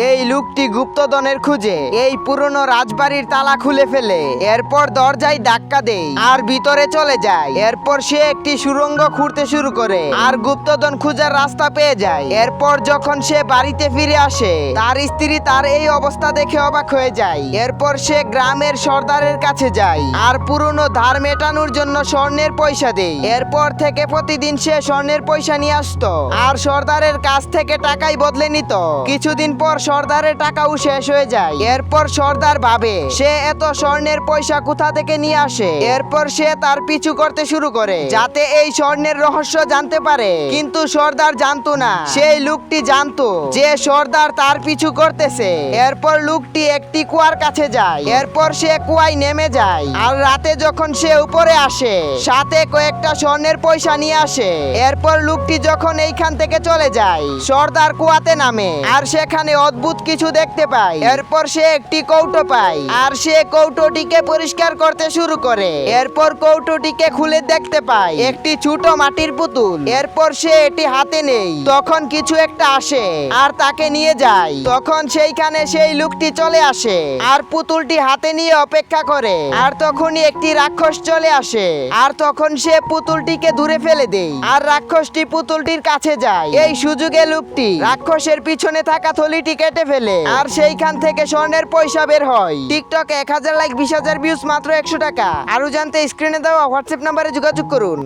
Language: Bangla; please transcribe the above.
এই লোকটি গুপ্তধনের খুঁজে এই পুরনো রাজবাড়ির তালা খুলে ফেলে, এরপর দরজায় ধাক্কা দেয় আর ভিতরে চলে যায়। এরপর সে একটি সুড়ঙ্গ খুঁড়তে শুরু করে আর গুপ্তধন খোঁজার রাস্তা পেয়ে যায়। এরপর যখন সে বাড়িতে ফিরে আসে, তার স্ত্রী তার এই অবস্থা দেখে অবাক হয়ে যায়। এরপর সে গ্রামের সর্দারের কাছে যায় আর পুরনো ধার মেটানোর জন্য স্বর্ণের পয়সা দেয়। এরপর থেকে প্রতিদিন সে স্বর্ণের পয়সা নিয়ে আসতো আর সর্দারের কাছ থেকে টাকাই বদলে নিত। কিছুদিন পর সর্দারের টাকাও শেষ হয়ে যায়। এরপর সর্দার ভাবে সে এত স্বর্ণের পয়সা কোথা থেকে নিয়ে আসে। এরপর সে তার পিছু করতে শুরু করে যাতে এই স্বর্ণের রহস্য জানতে পারে। কিন্তু সর্দার জানতো না, সেই লোকটি জানতো যে সর্দার তার পিছু করতেছে। এরপর লোকটি একটি কুয়ার কাছে যায়। এরপর সে কুয়ায় নেমে যায় আর রাতে যখন সে উপরে আসে, সাথে কয়েকটা স্বর্ণের পয়সা নিয়ে আসে। এরপর লোকটি যখন এইখান থেকে চলে যায়, সর্দার কুয়াতে নামে আর সেখানে অদ্ভুত কিছু দেখতে পায়। এরপর সে একটি কৌটো পায় আর সে কৌটোটিকে পরিষ্কার করতে শুরু করে। এরপর কৌটোটিকে খুলে দেখতে পায় একটি ছোট মাটির পুতুল। এরপর সে এটি হাতে নেই, তখন কিছু একটা আসে আর তাকে নিয়ে যায়। তখন সেইখানে সেই লোকটি চলে আসে আর পুতুলটি হাতে নিয়ে অপেক্ষা করে। আর তখনই একটি রাক্ষস চলে আসে আর তখন সে পুতুলটিকে দূরে ফেলে দেয় আর রাক্ষসটি পুতুলটির কাছে যায়। এই সুযোগে লোকটি রাক্ষসের পিছনে থাকা থলিটি কেটে ফেলে আর সেইখান থেকে স্বর্ণের পয়সা বের হয়। টিকটক 1000 লাইক 20,000 ভিউজ মাত্র 100 টাকা। আরো জানতে স্ক্রিনে দেওয়া হোয়াটসঅ্যাপ নাম্বারে যোগাযোগ করুন।